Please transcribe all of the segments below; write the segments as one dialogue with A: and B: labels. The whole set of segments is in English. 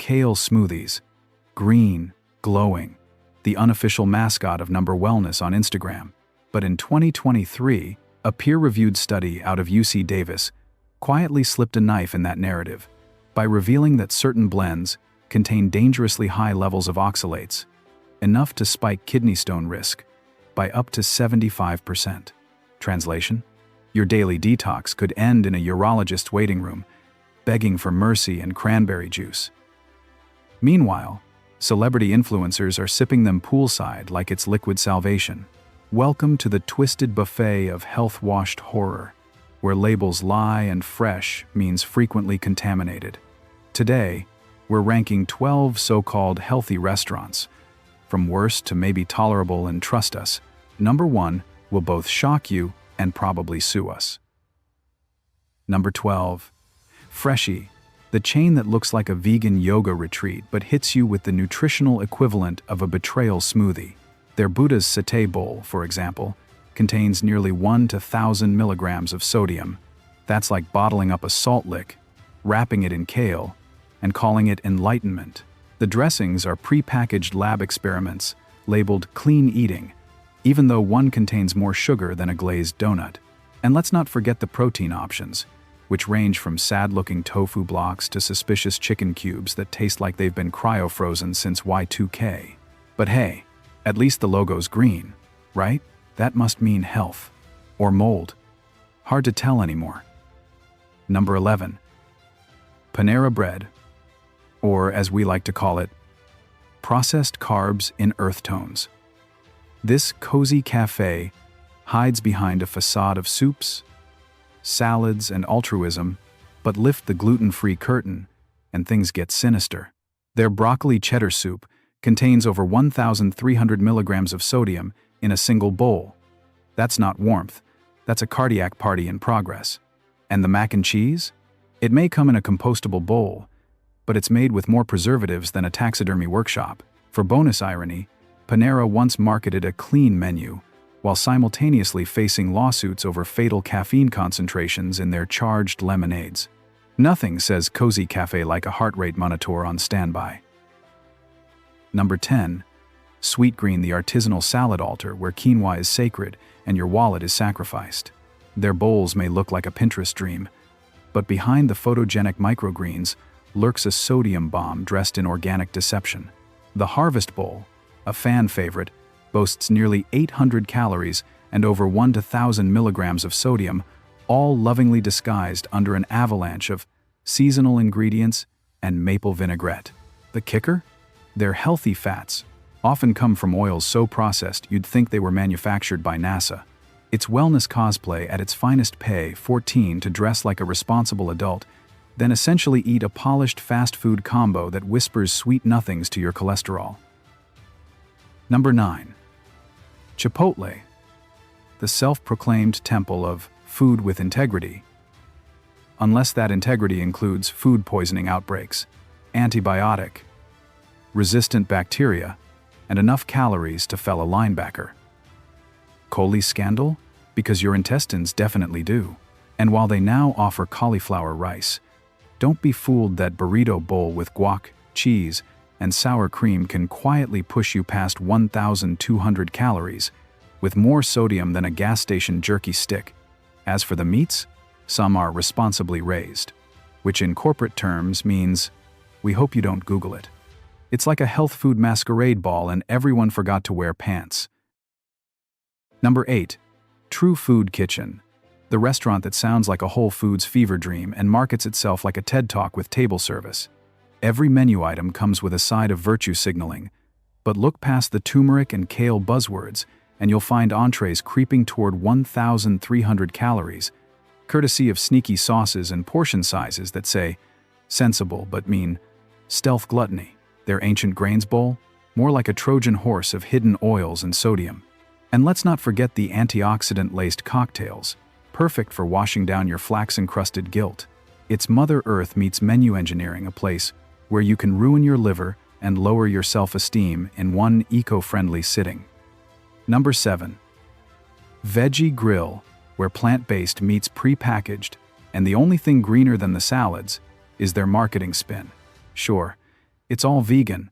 A: kale smoothies. Green, glowing, the unofficial mascot of Number Wellness on Instagram. But in 2023, a peer-reviewed study out of UC Davis quietly slipped a knife in that narrative by revealing that certain blends contain dangerously high levels of oxalates, enough to spike kidney stone risk by up to 75%. Translation: your daily detox could end in a urologist's waiting room, begging for mercy and cranberry juice. Meanwhile, celebrity influencers are sipping them poolside like it's liquid salvation. Welcome to the twisted buffet of health-washed horror, where labels lie and fresh means frequently contaminated. Today, we're ranking 12 so-called healthy restaurants, from worst to maybe tolerable, and trust us, number 1 will both shock you and probably sue us. Number 12. Freshii, the chain that looks like a vegan yoga retreat but hits you with the nutritional equivalent of a betrayal smoothie. Their Buddha's satay bowl, for example, contains nearly 1 to 1,000 milligrams of sodium. That's like bottling up a salt lick, wrapping it in kale, and calling it enlightenment. The dressings are pre-packaged lab experiments labeled clean eating, even though one contains more sugar than a glazed donut. And let's not forget the protein options, which range from sad-looking tofu blocks to suspicious chicken cubes that taste like they've been cryo-frozen since Y2K. But hey, at least the logo's green, right? That must mean health. Or mold. Hard to tell anymore. Number 11. Panera bread, or as we like to call it, processed carbs in earth tones. This cozy cafe hides behind a facade of soups, salads, and altruism, but lift the gluten-free curtain, and things get sinister. Their broccoli cheddar soup contains over 1,300 milligrams of sodium in a single bowl. That's not warmth, that's a cardiac party in progress. And the mac and cheese? It may come in a compostable bowl, but it's made with more preservatives than a taxidermy workshop. For bonus irony, Panera once marketed a clean menu, while simultaneously facing lawsuits over fatal caffeine concentrations in their charged lemonades. Nothing says cozy cafe like a heart rate monitor on standby. Number 10. Sweetgreen, the artisanal salad altar where quinoa is sacred and your wallet is sacrificed. Their bowls may look like a Pinterest dream, but behind the photogenic microgreens lurks a sodium bomb dressed in organic deception. The Harvest Bowl, a fan favorite, boasts nearly 800 calories and over 1 to 1,000 milligrams of sodium, all lovingly disguised under an avalanche of seasonal ingredients and maple vinaigrette. The kicker? Their healthy fats often come from oils so processed you'd think they were manufactured by NASA. It's wellness cosplay at its finest. Pay $14 to dress like a responsible adult, then essentially eat a polished fast food combo that whispers sweet nothings to your cholesterol. Number 9. Chipotle, the self-proclaimed temple of food with integrity. Unless that integrity includes food poisoning outbreaks, antibiotic, resistant bacteria, and enough calories to fell a linebacker. Coli scandal? Because your intestines definitely do. And while they now offer cauliflower rice, don't be fooled that burrito bowl with guac, cheese, and sour cream can quietly push you past 1,200 calories, with more sodium than a gas station jerky stick. As for the meats, some are responsibly raised, which in corporate terms means, we hope you don't Google it. It's like a health food masquerade ball and everyone forgot to wear pants. Number 8. True Food Kitchen, the restaurant that sounds like a Whole Foods fever dream and markets itself like a TED Talk with table service. Every menu item comes with a side of virtue signaling, but look past the turmeric and kale buzzwords and you'll find entrees creeping toward 1,300 calories, courtesy of sneaky sauces and portion sizes that say sensible but mean stealth gluttony. Their ancient grains bowl, more like a Trojan horse of hidden oils and sodium. And let's not forget the antioxidant-laced cocktails, perfect for washing down your flax-encrusted guilt. It's Mother Earth meets menu engineering, a place where you can ruin your liver and lower your self-esteem in one eco-friendly sitting. Number 7. Veggie Grill, where plant-based meats pre-packaged, and the only thing greener than the salads is their marketing spin. Sure, It's all vegan,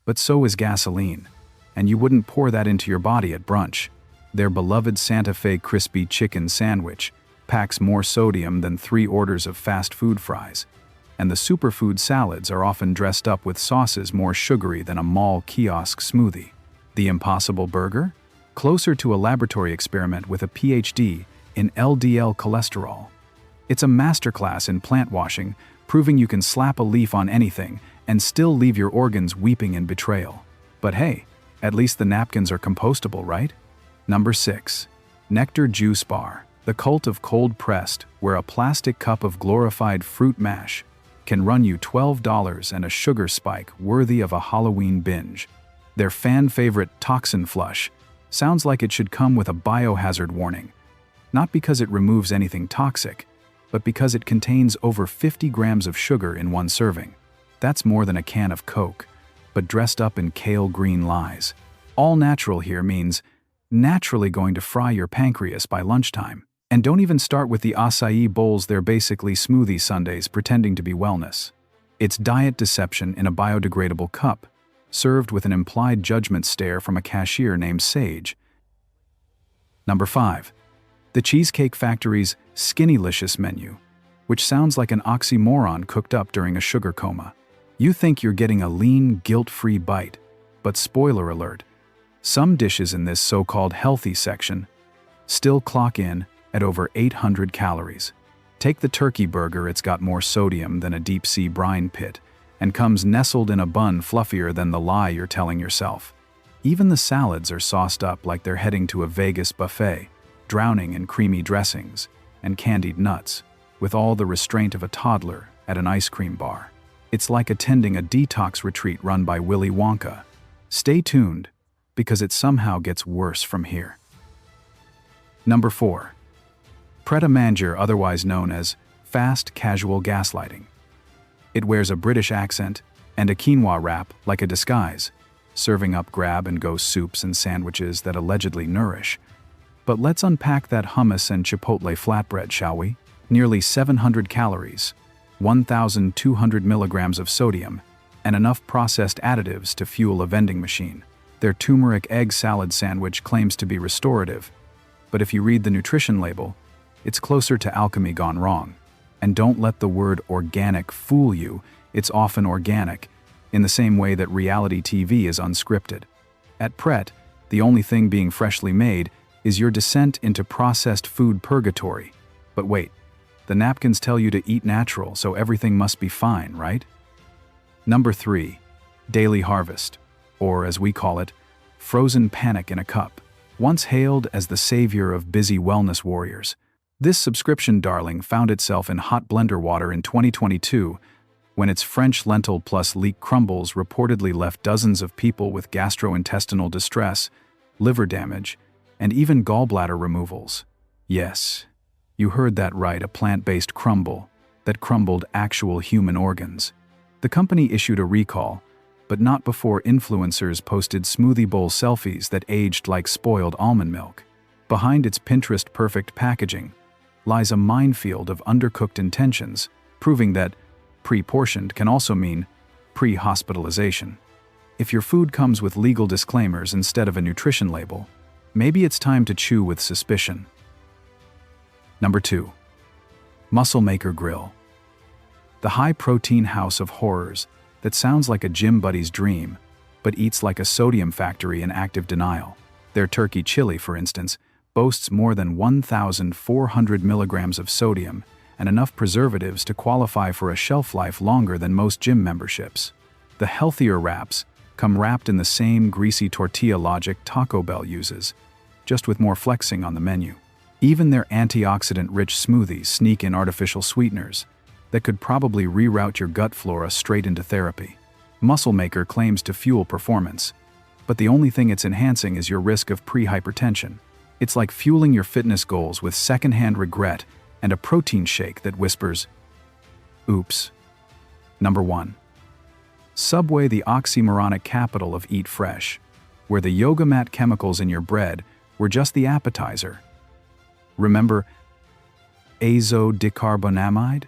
A: but so is gasoline, and you wouldn't pour that into your body at brunch. Their beloved Santa Fe crispy chicken sandwich packs more sodium than 3 orders of fast food fries, and the superfood salads are often dressed up with sauces more sugary than a mall kiosk smoothie. The Impossible Burger? Closer to a laboratory experiment with a PhD in LDL cholesterol. It's a masterclass in plant washing, proving you can slap a leaf on anything and still leave your organs weeping in betrayal. But hey, at least the napkins are compostable, right? Number 6. Nectar Juice Bar. The cult of cold-pressed, where a plastic cup of glorified fruit mash can run you $12 and a sugar spike worthy of a Halloween binge. Their fan-favorite Toxin Flush sounds like it should come with a biohazard warning, not because it removes anything toxic, but because it contains over 50 grams of sugar in one serving. That's more than a can of Coke, but dressed up in kale green lies. All natural here means naturally going to fry your pancreas by lunchtime. And don't even start with the acai bowls. They're basically smoothie sundaes pretending to be wellness. It's diet deception in a biodegradable cup, served with an implied judgment stare from a cashier named Sage. Number 5. The Cheesecake Factory's Skinnylicious menu, which sounds like an oxymoron cooked up during a sugar coma. You think you're getting a lean, guilt-free bite, but spoiler alert, some dishes in this so-called healthy section still clock in at over 800 calories. Take the turkey burger. It's got more sodium than a deep-sea brine pit and comes nestled in a bun fluffier than the lie you're telling yourself. Even the salads are sauced up like they're heading to a Vegas buffet, drowning in creamy dressings and candied nuts, with all the restraint of a toddler at an ice cream bar. It's like attending a detox retreat run by Willy Wonka. Stay tuned, because it somehow gets worse from here. Number 4. Pret-a-manger, otherwise known as fast casual gaslighting. It wears a British accent and a quinoa wrap like a disguise, serving up grab-and-go soups and sandwiches that allegedly nourish. But let's unpack that hummus and Chipotle flatbread, shall we? Nearly 700 calories, 1,200 milligrams of sodium, and enough processed additives to fuel a vending machine. Their turmeric egg salad sandwich claims to be restorative, but if you read the nutrition label, it's closer to alchemy gone wrong. And don't let the word organic fool you. It's often organic, in the same way that reality TV is unscripted. At Pret, the only thing being freshly made is your descent into processed food purgatory. But wait, the napkins tell you to eat natural, so everything must be fine, right? Number 3. Daily Harvest, or as we call it, frozen panic in a cup. Once hailed as the savior of busy wellness warriors, this subscription darling found itself in hot blender water in 2022 when its French lentil plus leek crumbles reportedly left dozens of people with gastrointestinal distress, liver damage, and even gallbladder removals. Yes, you heard that right, a plant-based crumble that crumbled actual human organs. The company issued a recall, but not before influencers posted smoothie bowl selfies that aged like spoiled almond milk. Behind its Pinterest-perfect packaging lies a minefield of undercooked intentions, proving that pre-portioned can also mean pre-hospitalization. If your food comes with legal disclaimers instead of a nutrition label, maybe it's time to chew with suspicion. Number 2. Muscle Maker Grill. The high-protein house of horrors that sounds like a gym buddy's dream, but eats like a sodium factory in active denial. Their turkey chili, for instance, boasts more than 1,400 milligrams of sodium and enough preservatives to qualify for a shelf life longer than most gym memberships. The healthier wraps come wrapped in the same greasy tortilla logic Taco Bell uses, just with more flexing on the menu. Even their antioxidant-rich smoothies sneak in artificial sweeteners that could probably reroute your gut flora straight into therapy. Muscle Maker claims to fuel performance, but the only thing it's enhancing is your risk of pre-hypertension. It's like fueling your fitness goals with secondhand regret and a protein shake that whispers, oops. Number 1. Subway, the oxymoronic capital of Eat Fresh, where the yoga mat chemicals in your bread were just the appetizer. Remember azodicarbonamide?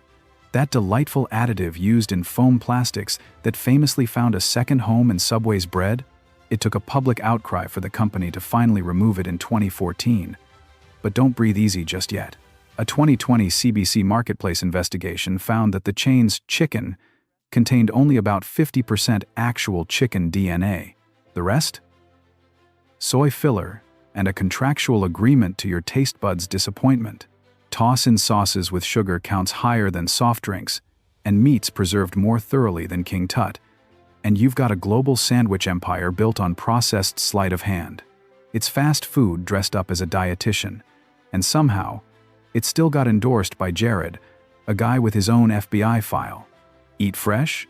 A: That delightful additive used in foam plastics that famously found a second home in Subway's bread? It took a public outcry for the company to finally remove it in 2014. But don't breathe easy just yet. A 2020 CBC Marketplace investigation found that the chain's chicken contained only about 50% actual chicken DNA. The rest? Soy filler and a contractual agreement to your taste buds' disappointment. Toss in sauces with sugar counts higher than soft drinks, and meats preserved more thoroughly than King Tut, and you've got a global sandwich empire built on processed sleight of hand. It's fast food dressed up as a dietitian, and somehow, it still got endorsed by Jared, a guy with his own FBI file. Eat fresh?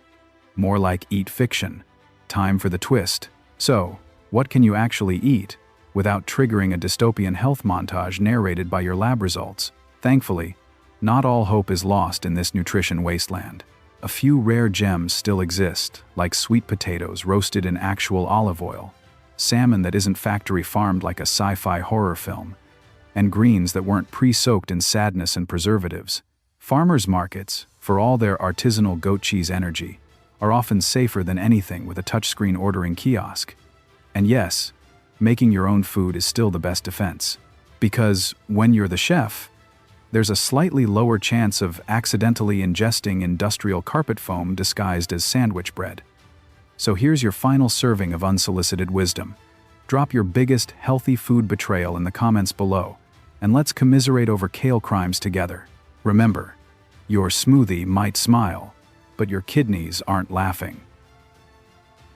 A: More like eat fiction. Time for the twist. So, what can you actually eat without triggering a dystopian health montage narrated by your lab results? Thankfully, not all hope is lost in this nutrition wasteland. A few rare gems still exist, like sweet potatoes roasted in actual olive oil, salmon that isn't factory farmed like a sci-fi horror film, and greens that weren't pre-soaked in sadness and preservatives. Farmers' markets, for all their artisanal goat cheese energy, are often safer than anything with a touchscreen ordering kiosk. And yes, making your own food is still the best defense. Because when you're the chef, there's a slightly lower chance of accidentally ingesting industrial carpet foam disguised as sandwich bread. So here's your final serving of unsolicited wisdom. Drop your biggest healthy food betrayal in the comments below, and let's commiserate over kale crimes together. Remember, your smoothie might smile, but your kidneys aren't laughing.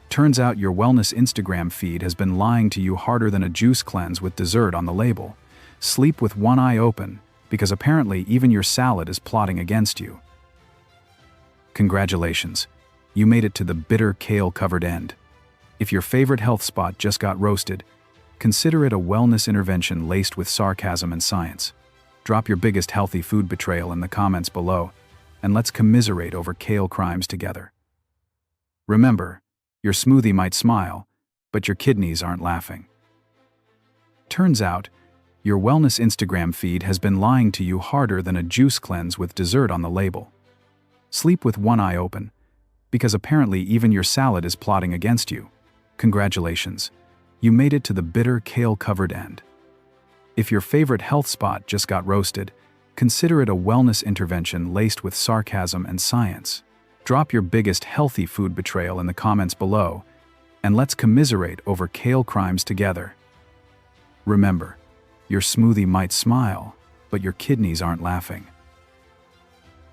A: Turns out your wellness Instagram feed has been lying to you harder than a juice cleanse with dessert on the label. Sleep with one eye open, because apparently even your salad is plotting against you. Congratulations, you made it to the bitter kale-covered end. If your favorite health spot just got roasted, consider it a wellness intervention laced with sarcasm and science. Drop your biggest healthy food betrayal in the comments below, and let's commiserate over kale crimes together. Remember, your smoothie might smile, but your kidneys aren't laughing. Turns out, your wellness Instagram feed has been lying to you harder than a juice cleanse with dessert on the label. Sleep with one eye open, because apparently even your salad is plotting against you. Congratulations, you made it to the bitter kale-covered end. If your favorite health spot just got roasted, consider it a wellness intervention laced with sarcasm and science. Drop your biggest healthy food betrayal in the comments below, and let's commiserate over kale crimes together. Remember, your smoothie might smile, but your kidneys aren't laughing.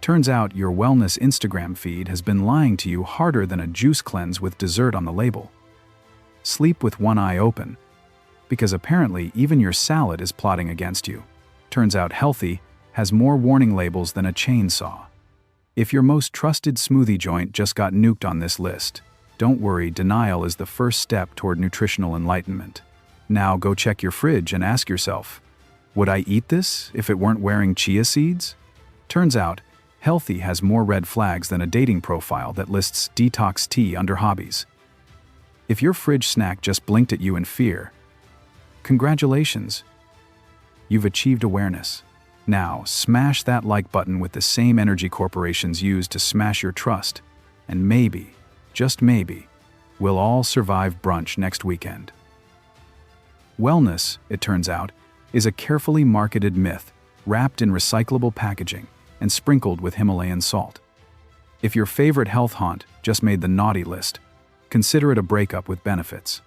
A: Turns out your wellness Instagram feed has been lying to you harder than a juice cleanse with dessert on the label. Sleep with one eye open, because apparently even your salad is plotting against you. Turns out healthy has more warning labels than a chainsaw. If your most trusted smoothie joint just got nuked on this list, don't worry, denial is the first step toward nutritional enlightenment. Now go check your fridge and ask yourself, would I eat this if it weren't wearing chia seeds? Turns out, healthy has more red flags than a dating profile that lists detox tea under hobbies. If your fridge snack just blinked at you in fear, congratulations, you've achieved awareness. Now, smash that like button with the same energy corporations use to smash your trust, and maybe, just maybe, we'll all survive brunch next weekend. Wellness, it turns out, is a carefully marketed myth, wrapped in recyclable packaging and sprinkled with Himalayan salt. If your favorite health haunt just made the naughty list, consider it a breakup with benefits.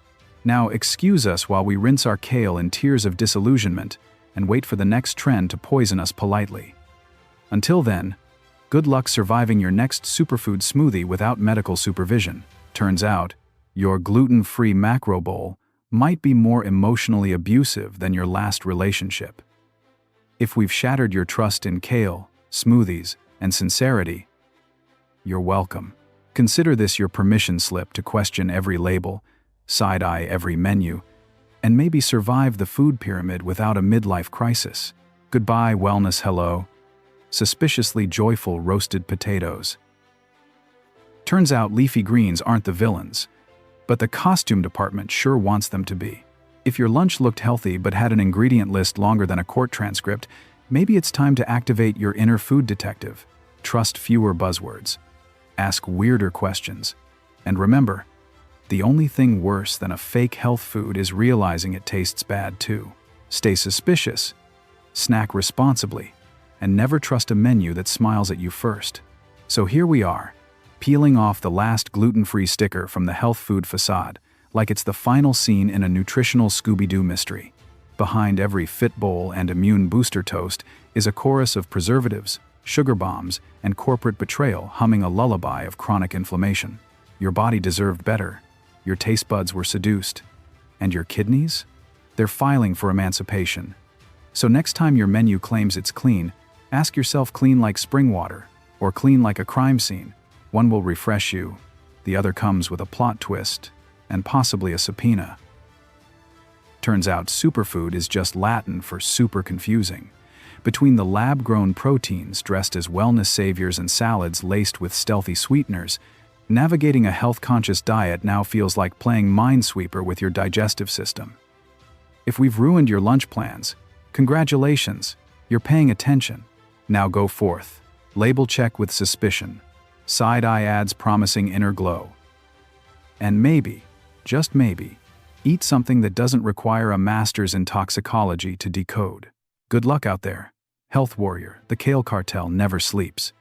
A: Now excuse us while we rinse our kale in tears of disillusionment and wait for the next trend to poison us politely. Until then, good luck surviving your next superfood smoothie without medical supervision. Turns out, your gluten-free macro bowl might be more emotionally abusive than your last relationship. If we've shattered your trust in kale, smoothies, and sincerity, you're welcome. Consider this your permission slip to question every label, side-eye every menu, and maybe survive the food pyramid without a midlife crisis. Goodbye, wellness hello. Suspiciously joyful roasted potatoes. Turns out leafy greens aren't the villains, but the costume department sure wants them to be. If your lunch looked healthy but had an ingredient list longer than a court transcript, maybe it's time to activate your inner food detective. Trust fewer buzzwords. Ask weirder questions. And remember, the only thing worse than a fake health food is realizing it tastes bad too. Stay suspicious, snack responsibly, and never trust a menu that smiles at you first. So here we are, peeling off the last gluten-free sticker from the health food facade, like it's the final scene in a nutritional Scooby-Doo mystery. Behind every fit bowl and immune booster toast is a chorus of preservatives, sugar bombs, and corporate betrayal humming a lullaby of chronic inflammation. Your body deserved better. Your taste buds were seduced. And your kidneys? They're filing for emancipation. So next time your menu claims it's clean, ask yourself, clean like spring water or clean like a crime scene. One will refresh you, the other comes with a plot twist and possibly a subpoena. Turns out superfood is just Latin for super confusing. Between the lab-grown proteins dressed as wellness saviors and salads laced with stealthy sweeteners, navigating a health-conscious diet now feels like playing Minesweeper with your digestive system. If we've ruined your lunch plans, congratulations, you're paying attention. Now go forth. Label check with suspicion. Side-eye ads promising inner glow. And maybe, just maybe, eat something that doesn't require a master's in toxicology to decode. Good luck out there. Health warrior, the kale cartel never sleeps.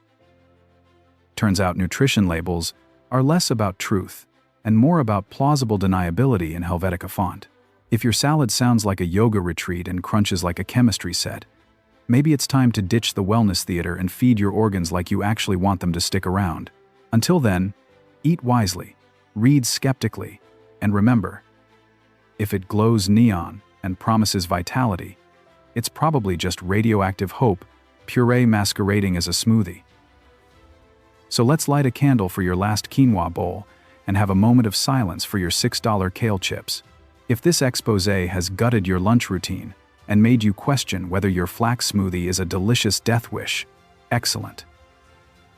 A: Turns out nutrition labels are less about truth and more about plausible deniability in Helvetica font. If your salad sounds like a yoga retreat and crunches like a chemistry set, maybe it's time to ditch the wellness theater and feed your organs like you actually want them to stick around. Until then, eat wisely, read skeptically, and remember, if it glows neon and promises vitality, it's probably just radioactive hope, puree masquerading as a smoothie. So let's light a candle for your last quinoa bowl and have a moment of silence for your $6 kale chips. If this expose has gutted your lunch routine and made you question whether your flax smoothie is a delicious death wish, excellent.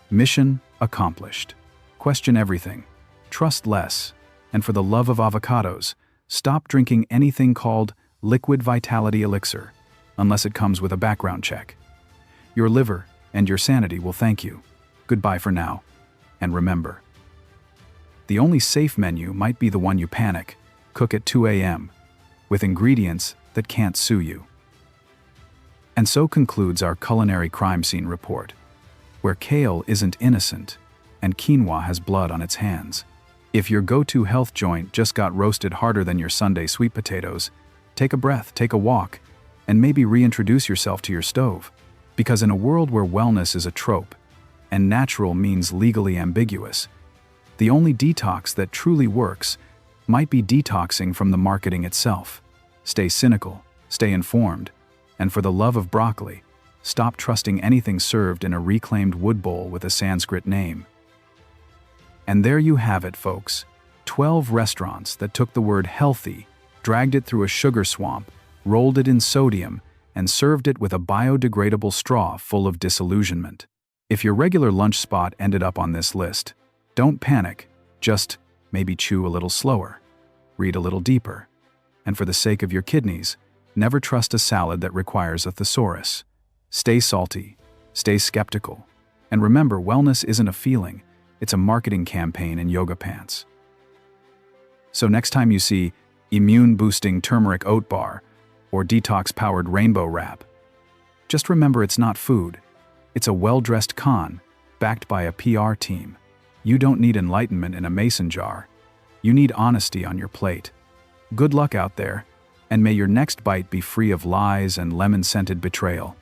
A: Mission accomplished. Question everything, trust less, and for the love of avocados, stop drinking anything called liquid vitality elixir, unless it comes with a background check. Your liver and your sanity will thank you. Goodbye for now. And remember, the only safe menu might be the one you panic, cook at 2 a.m., with ingredients that can't sue you. And so concludes our culinary crime scene report, where kale isn't innocent and quinoa has blood on its hands. If your go-to health joint just got roasted harder than your Sunday sweet potatoes, take a breath, take a walk, and maybe reintroduce yourself to your stove. Because in a world where wellness is a trope, and natural means legally ambiguous, the only detox that truly works might be detoxing from the marketing itself. Stay cynical, stay informed, and for the love of broccoli, stop trusting anything served in a reclaimed wood bowl with a Sanskrit name. And there you have it, folks. 12 restaurants that took the word healthy, dragged it through a sugar swamp, rolled it in sodium, and served it with a biodegradable straw full of disillusionment. If your regular lunch spot ended up on this list, don't panic, just maybe chew a little slower, read a little deeper, and for the sake of your kidneys, never trust a salad that requires a thesaurus. Stay salty, stay skeptical, and remember, wellness isn't a feeling, it's a marketing campaign in yoga pants. So next time you see immune-boosting turmeric oat bar or detox-powered rainbow wrap, just remember it's not food. It's a well-dressed con, backed by a PR team. You don't need enlightenment in a mason jar. You need honesty on your plate. Good luck out there, and may your next bite be free of lies and lemon-scented betrayal.